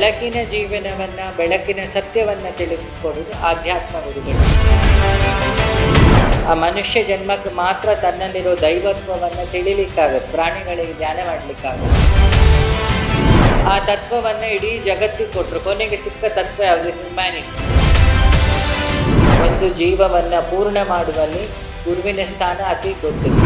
ಬೆಳಕಿನ ಜೀವನವನ್ನು, ಬೆಳಕಿನ ಸತ್ಯವನ್ನು ತಿಳಿಸ್ಕೊಡೋದು ಆಧ್ಯಾತ್ಮ ಗುರುಗಳು. ಆ ಮನುಷ್ಯ ಜನ್ಮಕ್ಕೆ ಮಾತ್ರ ತನ್ನಲ್ಲಿರೋ ದೈವತ್ವವನ್ನು ತಿಳಿಲಿಕ್ಕಾಗತ್ತೆ, ಪ್ರಾಣಿಗಳಿಗೆ ಧ್ಯಾನ ಮಾಡಲಿಕ್ಕಾಗತ್ತೆ. ಆ ತತ್ವವನ್ನು ಇಡೀ ಜಗತ್ತಿಗೆ ಕೊಟ್ಟರು. ಕೊನೆಗೆ ಸಿಕ್ಕ ತತ್ವ ಯಾವುದು? ಹ್ಯುಮ್ಯಾನಿಟಿ. ಒಂದು ಜೀವವನ್ನು ಪೂರ್ಣ ಮಾಡುವಲ್ಲಿ ಗುರುವಿನ ಸ್ಥಾನ ಅತಿ ದೊಡ್ಡದು.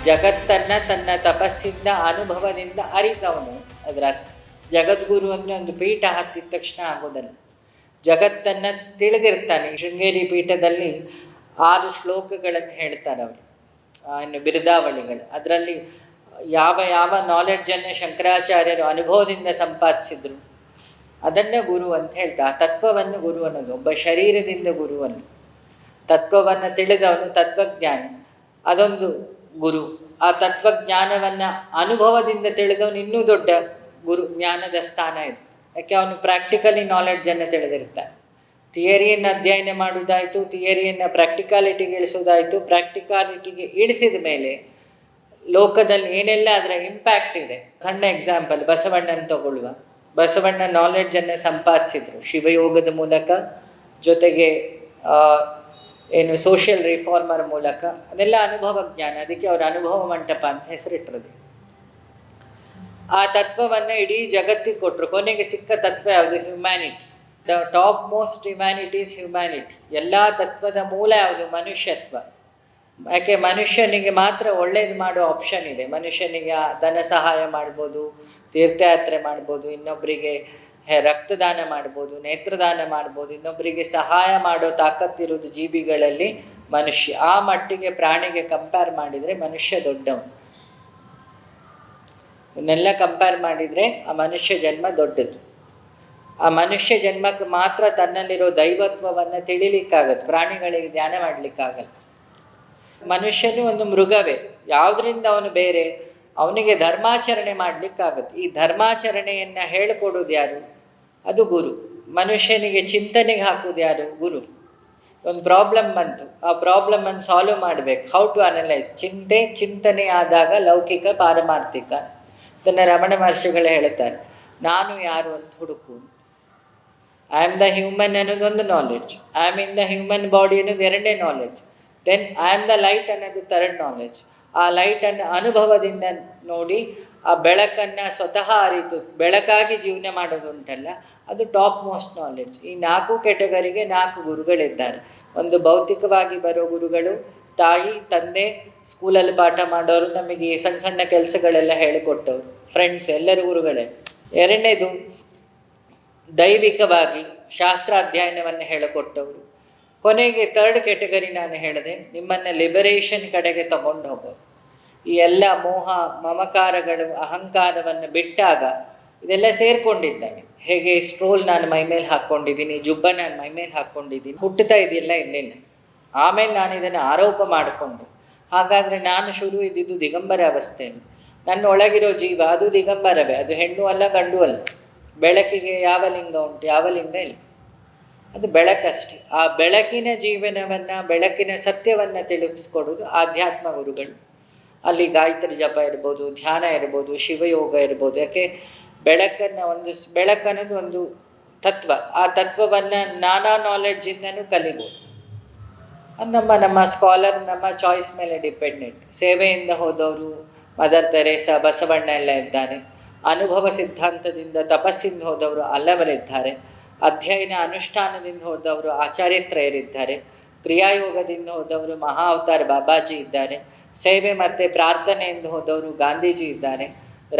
ಜಗತ್ತನ್ನು ತನ್ನ ತಪಸ್ಸಿಂದ, ಅನುಭವದಿಂದ ಅರಿತವನು. ಅದರ ಜಗದ್ಗುರು ಅಂದರೆ ಒಂದು ಪೀಠ ಹತ್ತಿದ ತಕ್ಷಣ ಆಗೋದಲ್ಲ, ಜಗತ್ತನ್ನು ತಿಳಿದಿರ್ತಾನೆ. ಶೃಂಗೇರಿ ಪೀಠದಲ್ಲಿ 6 ಶ್ಲೋಕಗಳನ್ನು ಹೇಳ್ತಾರೆ ಅವರು, ಇನ್ನು ಬಿರುದಾವಳಿಗಳು. ಅದರಲ್ಲಿ ಯಾವ ನಾಲೆಡ್ಜನ್ನು ಶಂಕರಾಚಾರ್ಯರು ಅನುಭವದಿಂದ ಸಂಪಾದಿಸಿದ್ರು ಅದನ್ನು ಗುರು ಅಂತ ಹೇಳ್ತಾರೆ. ಆ ತತ್ವವನ್ನು ಗುರು ಅನ್ನೋದು. ಒಬ್ಬ ಶರೀರದಿಂದ ಗುರುವನ್ನು, ತತ್ವವನ್ನು ತಿಳಿದವನು ತತ್ವಜ್ಞಾನಿ, ಅದೊಂದು ಗುರು. ಆ ತತ್ವಜ್ಞಾನವನ್ನು ಅನುಭವದಿಂದ ತಿಳಿದವನು ಇನ್ನೂ ದೊಡ್ಡ ಗುರು. ಜ್ಞಾನದ ಸ್ಥಾನ ಇದೆ. ಯಾಕೆ ಅವನು ಪ್ರಾಕ್ಟಿಕಲಿ ನಾಲೆಡ್ಜನ್ನು ತಿಳಿದಿರ್ತಾನೆ. ಥಿಯರಿಯನ್ನು ಅಧ್ಯಯನ ಮಾಡೋದಾಯಿತು, ಥಿಯರಿಯನ್ನು ಪ್ರಾಕ್ಟಿಕಾಲಿಟಿಗೆ ಇಳಿಸೋದಾಯಿತು. ಪ್ರಾಕ್ಟಿಕಾಲಿಟಿಗೆ ಇಳಿಸಿದ ಮೇಲೆ ಲೋಕದಲ್ಲಿ ಏನೆಲ್ಲ ಅದರ ಇಂಪ್ಯಾಕ್ಟ್ ಇದೆ. ಸಣ್ಣ ಎಕ್ಸಾಂಪಲ್, ಬಸವಣ್ಣನ ತಗೊಳ್ಳುವ. ಬಸವಣ್ಣ ನಾಲೆಡ್ಜನ್ನು ಸಂಪಾದಿಸಿದ್ರು ಶಿವಯೋಗದ ಮೂಲಕ, ಜೊತೆಗೆ ಸೋಷಿಯಲ್ ರಿಫಾರ್ಮರ್ ಮೂಲಕ. ಅದೆಲ್ಲ ಅನುಭವ ಜ್ಞಾನ. ಅದಕ್ಕೆ ಅವರ ಅನುಭವ ಮಂಟಪ ಅಂತ ಹೆಸರಿಟ್ಟಿರೋದು. ಆ ತತ್ವವನ್ನು ಇಡೀ ಜಗತ್ತಿಗೆ ಕೊಟ್ಟರು. ಕೊನೆಗೆ ಸಿಕ್ಕ ತತ್ವ ಯಾವುದು? Humanity. The top most humanity is humanity. ಎಲ್ಲ ತತ್ವದ ಮೂಲ ಯಾವುದು? ಮನುಷ್ಯತ್ವ. ಯಾಕೆ ಮನುಷ್ಯನಿಗೆ ಮಾತ್ರ ಒಳ್ಳೇದು ಮಾಡೋ ಆಪ್ಷನ್ ಇದೆ. ಮನುಷ್ಯನಿಗೆ ಧನ ಸಹಾಯ ಮಾಡ್ಬೋದು, ತೀರ್ಥಯಾತ್ರೆ ಮಾಡ್ಬೋದು, ಇನ್ನೊಬ್ಬರಿಗೆ ರಕ್ತದಾನ ಮಾಡ್ಬೋದು, ನೇತ್ರದಾನ ಮಾಡ್ಬೋದು, ಇನ್ನೊಬ್ಬರಿಗೆ ಸಹಾಯ ಮಾಡೋ ತಾಕತ್ತಿರೋದು ಜೀವಿಗಳಲ್ಲಿ ಮನುಷ್ಯ. ಆ ಮಟ್ಟಿಗೆ ಪ್ರಾಣಿಗೆ ಕಂಪೇರ್ ಮಾಡಿದರೆ ಮನುಷ್ಯ ದೊಡ್ಡವನು. ಇವನ್ನೆಲ್ಲ ಕಂಪೇರ್ ಮಾಡಿದರೆ ಆ ಮನುಷ್ಯ ಜನ್ಮ ದೊಡ್ಡದು. ಆ ಮನುಷ್ಯ ಜನ್ಮಕ್ಕೆ ಮಾತ್ರ ತನ್ನಲ್ಲಿರೋ ದೈವತ್ವವನ್ನು ತಿಳಿಲಿಕ್ಕಾಗತ್ತೆ, ಪ್ರಾಣಿಗಳಿಗೆ ಧ್ಯಾನ ಮಾಡಲಿಕ್ಕಾಗಲ್ಲ. ಮನುಷ್ಯನು ಒಂದು ಮೃಗವೇ. ಯಾವುದರಿಂದ ಅವನು ಬೇರೆ? ಅವನಿಗೆ ಧರ್ಮಾಚರಣೆ ಮಾಡಲಿಕ್ಕಾಗತ್ತೆ. ಈ ಧರ್ಮಾಚರಣೆಯನ್ನು ಹೇಳಿಕೊಡೋದು ಯಾರು? ಅದು ಗುರು. ಮನುಷ್ಯನಿಗೆ ಚಿಂತನೆಗೆ ಹಾಕೋದು ಯಾರು? ಗುರು. ಒಂದು ಪ್ರಾಬ್ಲಮ್ ಬಂತು, ಆ ಪ್ರಾಬ್ಲಮನ್ನು ಸಾಲ್ವ್ ಮಾಡಬೇಕು. How to analyse. ಚಿಂತನೆ ಆದಾಗ ಲೌಕಿಕ, ಪಾರಮಾರ್ಥಿಕ. ಇದನ್ನು ರಮಣ ಮಹರ್ಷಿಗಳೇ ಹೇಳ್ತಾರೆ. ನಾನು ಯಾರು ಅಂತ ಹುಡುಕು. ಐ ಆಮ್ ದ ಹ್ಯೂಮನ್ ಅನ್ನೋದು ಒಂದು knowledge. I am in the human body ಅನ್ನೋದು ಎರಡನೇ knowledge. Then I am the light ಅನ್ನೋದು ಥರ್ಡ್ ನಾಲೆಡ್ಜ್. ಆ ಲೈಟನ್ನು ಅನುಭವದಿಂದ ನೋಡಿ, ಆ ಬೆಳಕನ್ನು ಸ್ವತಃ ಅರಿತು ಬೆಳಕಾಗಿ ಜೀವನ ಮಾಡೋದು ಉಂಟಲ್ಲ, ಅದು ಟಾಪ್ ಮೋಸ್ಟ್ ನಾಲೆಡ್ಜ್. ಈ 4 ಕೆಟಗರಿಗೆ 4 ಗುರುಗಳಿದ್ದಾರೆ. ಒಂದು ಭೌತಿಕವಾಗಿ ಬರೋ ಗುರುಗಳು, ತಾಯಿ, ತಂದೆ, ಸ್ಕೂಲಲ್ಲಿ ಪಾಠ ಮಾಡೋರು, ನಮಗೆ ಸಣ್ಣ ಸಣ್ಣ ಕೆಲಸಗಳೆಲ್ಲ ಹೇಳಿಕೊಟ್ಟವರು, ಫ್ರೆಂಡ್ಸ್, ಎಲ್ಲರೂ ಗುರುಗಳೇ. ಎರಡನೇದು ದೈವಿಕವಾಗಿ ಶಾಸ್ತ್ರ ಅಧ್ಯಯನವನ್ನು ಹೇಳಿಕೊಟ್ಟವರು. ಕೊನೆಗೆ 3rd ಕೆಟಗರಿ ನಾನು ಹೇಳಿದೆ, ನಿಮ್ಮನ್ನು ಲಿಬರೇಷನ್ ಕಡೆಗೆ ತಗೊಂಡು ಹೋಗೋರು. ಈ ಎಲ್ಲ ಮೋಹ, ಮಮಕಾರಗಳು, ಅಹಂಕಾರವನ್ನು ಬಿಟ್ಟಾಗ ಇದೆಲ್ಲ ಸೇರ್ಕೊಂಡಿದ್ದಾವೆ. ಹೇಗೆ ಸ್ಟ್ರೋಲ್ ನಾನು ಮೈ ಮೇಲೆ ಹಾಕ್ಕೊಂಡಿದ್ದೀನಿ, ಜುಬ್ಬ ನಾನು ಮೈ ಮೇಲೆ ಹಾಕ್ಕೊಂಡಿದ್ದೀನಿ, ಹುಟ್ಟುತ್ತಾ ಇದೆಯಲ್ಲ ಇನ್ನೇನು. ಆಮೇಲೆ ನಾನು ಇದನ್ನು ಆರೋಪ ಮಾಡಿಕೊಂಡು, ಹಾಗಾದರೆ ನಾನು ಶುರು ಇದ್ದಿದ್ದು ದಿಗಂಬರ ಅವಸ್ಥೆಯಲ್ಲಿ. ನನ್ನ ಒಳಗಿರೋ ಜೀವ ಅದು ದಿಗಂಬರವೇ. ಅದು ಹೆಣ್ಣು ಅಲ್ಲ, ಗಂಡು ಅಲ್ಲ. ಬೆಳಕಿಗೆ ಯಾವ ಲಿಂಗ ಉಂಟು? ಯಾವ ಲಿಂಗ ಇಲ್ಲ. ಅದು ಬೆಳಕಷ್ಟೇ. ಆ ಬೆಳಕಿನ ಜೀವನವನ್ನು, ಬೆಳಕಿನ ಸತ್ಯವನ್ನು ತಿಳಿಸ್ಕೊಡೋದು ಆಧ್ಯಾತ್ಮ ಗುರುಗಳು. ಅಲ್ಲಿ ಗಾಯತ್ರಿ ಜಪ ಇರ್ಬೋದು, ಧ್ಯಾನ ಇರ್ಬೋದು, ಶಿವಯೋಗ ಇರ್ಬೋದು. ಯಾಕೆ ಬೆಳಕನ್ನೋದು ಒಂದು ತತ್ವ. ಆ ತತ್ವವನ್ನು ನಾನಾ ನಾಲೆಡ್ಜಿಂದನೂ ಕಲಿಬೋದು. ಅದು ನಮ್ಮ ಸ್ಕಾಲರ್, ನಮ್ಮ ಚಾಯ್ಸ್ ಮೇಲೆ ಡಿಪೆಂಡೆಂಟ್. ಸೇವೆಯಿಂದ ಹೋದವರು ಮದರ್ ತೆರೇಸಾ, ಬಸವಣ್ಣ ಎಲ್ಲ ಇದ್ದಾರೆ. ಅನುಭವ ಸಿದ್ಧಾಂತದಿಂದ, ತಪಸ್ಸಿಂದ ಹೋದವರು ಹಲವರಿದ್ದಾರೆ. ಅಧ್ಯಯನ ಅನುಷ್ಠಾನದಿಂದ ಹೋದವರು ಆಚಾರ್ಯತ್ರಯರಿದ್ದಾರೆ. ಕ್ರಿಯಾಯೋಗದಿಂದ ಹೋದವರು ಮಹಾ ಅವತಾರ್ ಬಾಬಾಜಿ ಇದ್ದಾರೆ. ಸೇವೆ ಮತ್ತು ಪ್ರಾರ್ಥನೆಯಿಂದ ಹೋದವರು ಗಾಂಧೀಜಿ ಇದ್ದಾರೆ.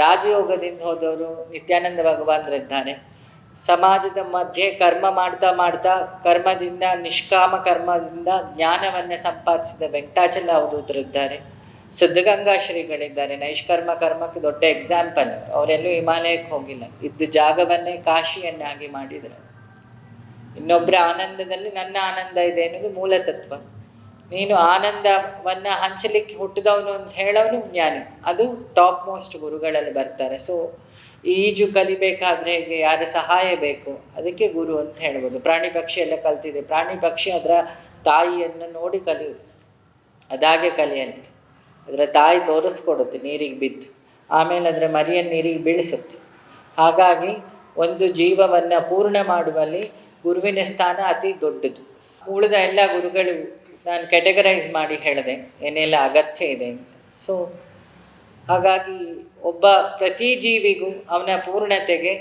ರಾಜಯೋಗದಿಂದ ಹೋದವರು ನಿತ್ಯಾನಂದ ಭಗವಾನರಿದ್ದಾರೆ. ಸಮಾಜದ ಮಧ್ಯೆ ಕರ್ಮ ಮಾಡ್ತಾ ಕರ್ಮದಿಂದ, ನಿಷ್ಕಾಮ ಕರ್ಮದಿಂದ ಜ್ಞಾನವನ್ನು ಸಂಪಾದಿಸಿದ ವೆಂಕಟಾಚಲ ಅವಧೂತರಿದ್ದಾರೆ. ಸಿದ್ಧಗಂಗಾ ಶ್ರೀಗಳಿದ್ದಾರೆ. ನೈಷ್ಕರ್ಮ ಕರ್ಮಕ್ಕೆ ದೊಡ್ಡ ಎಕ್ಸಾಂಪಲ್. ಅವರೆಲ್ಲೂ ಹಿಮಾಲಯಕ್ಕೆ ಹೋಗಿಲ್ಲ, ಇದ್ದ ಜಾಗವನ್ನೇ ಕಾಶಿಯನ್ನಾಗಿ ಮಾಡಿದರು. ಇನ್ನೊಬ್ಬರ ಆನಂದದಲ್ಲಿ ನನ್ನ ಆನಂದ ಇದೆ ಅನ್ನೋದು ಮೂಲತತ್ವ. ನೀನು ಆನಂದವನ್ನು ಹಂಚಲಿಕ್ಕೆ ಹುಟ್ಟಿದವನು ಅಂತ ಹೇಳೋನು ಜ್ಞಾನಿ. ಅದು ಟಾಪ್ ಮೋಸ್ಟ್ ಗುರುಗಳಲ್ಲಿ ಬರ್ತಾರೆ. ಸೊ ಈಜು ಕಲಿಬೇಕಾದ್ರೆ ಹೇಗೆ, ಯಾರ ಸಹಾಯ ಬೇಕು, ಅದಕ್ಕೆ ಗುರು ಅಂತ ಹೇಳ್ಬೋದು. ಪ್ರಾಣಿ ಪಕ್ಷಿ ಎಲ್ಲ ಕಲ್ತಿದೆ. ಪ್ರಾಣಿ ಪಕ್ಷಿ ಅದರ ತಾಯಿಯನ್ನು ನೋಡಿ ಕಲಿಯುವುದು, ಅದಾಗೆ ಕಲಿಯಂತೆ. ಅದರ ತಾಯಿ ತೋರಿಸ್ಕೊಡುತ್ತೆ ನೀರಿಗೆ ಬಿದ್ದು, ಆಮೇಲೆ ಅದರ ಮರಿಯನ್ನು ನೀರಿಗೆ ಬೀಳಿಸುತ್ತೆ. ಹಾಗಾಗಿ ಒಂದು ಜೀವವನ್ನು ಪೂರ್ಣ ಮಾಡುವಲ್ಲಿ ಗುರುವಿನ ಸ್ಥಾನ ಅತಿ ದೊಡ್ಡದು. ಉಳಿದ ಎಲ್ಲ ಗುರುಗಳು ನಾನು ಕ್ಯಾಟಗರೈಸ್ ಮಾಡಿ ಹೇಳಿದೆ ಏನೆಲ್ಲ ಅಗತ್ಯ ಇದೆ ಅಂತ. ಸೊ ಹಾಗಾಗಿ ಒಬ್ಬ ಪ್ರತಿ ಜೀವಿಗೂ ಅವನ ಪೂರ್ಣತೆಗೆ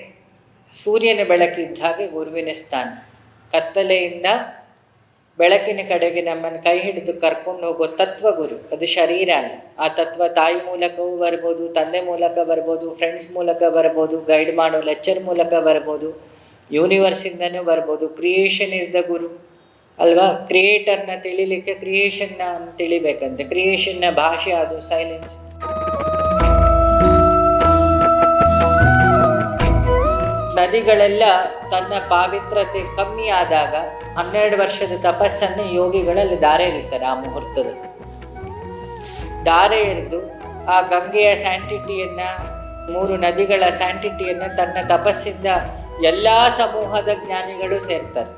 ಸೂರ್ಯನ ಬೆಳಕಿದ್ದ ಹಾಗೆ ಗುರುವಿನ ಸ್ಥಾನ. ಕತ್ತಲೆಯಿಂದ ಬೆಳಕಿನ ಕಡೆಗೆ ನಮ್ಮನ್ನು ಕೈ ಹಿಡಿದು ಕರ್ಕೊಂಡು ಹೋಗೋ ತತ್ವ ಗುರು, ಅದು ಶರೀರ ಅಲ್ಲ. ಆ ತತ್ವ ತಾಯಿ ಮೂಲಕವೂ ಬರ್ಬೋದು, ತಂದೆ ಮೂಲಕ ಬರ್ಬೋದು, ಫ್ರೆಂಡ್ಸ್ ಮೂಲಕ ಬರ್ಬೋದು, ಗೈಡ್ ಮಾಡೋ ಲೆಕ್ಚರ್ ಮೂಲಕ ಬರ್ಬೋದು, ಯೂನಿವರ್ಸಿಂದನೂ ಬರ್ಬೋದು. ಕ್ರಿಯೇಷನ್ ಇಸ್ ದ ಗುರು ಅಲ್ವಾ? ಕ್ರಿಯೇಟರ್ನ ತಿಳಿಲಿಕ್ಕೆ ಕ್ರಿಯೇಷನ್ನ ತಿಳಿಬೇಕಂತೆ. ಕ್ರಿಯೇಷನ್ನ ಭಾಷೆ ಅದು ಸೈಲೆನ್ಸ್. ನದಿಗಳೆಲ್ಲ ತನ್ನ ಪಾವಿತ್ರತೆ ಕಮ್ಮಿ ಆದಾಗ 12 ವರ್ಷದ ತಪಸ್ಸನ್ನು ಯೋಗಿಗಳಲ್ಲಿ ದಾರೆ ಎರೀತಾರೆ. ಆ ಮುಹೂರ್ತದಲ್ಲಿ ದಾರೆ ಎರೆದು ಆ ಗಂಗೆಯ ಸ್ಯಾಂಟಿಟಿಯನ್ನು, 3 ನದಿಗಳ ಸ್ಯಾಂಟಿಟಿಯನ್ನು ತನ್ನ ತಪಸ್ಸಿಂದ ಎಲ್ಲ ಸಮೂಹದ ಜ್ಞಾನಿಗಳು ಸೇರ್ತಾರೆ.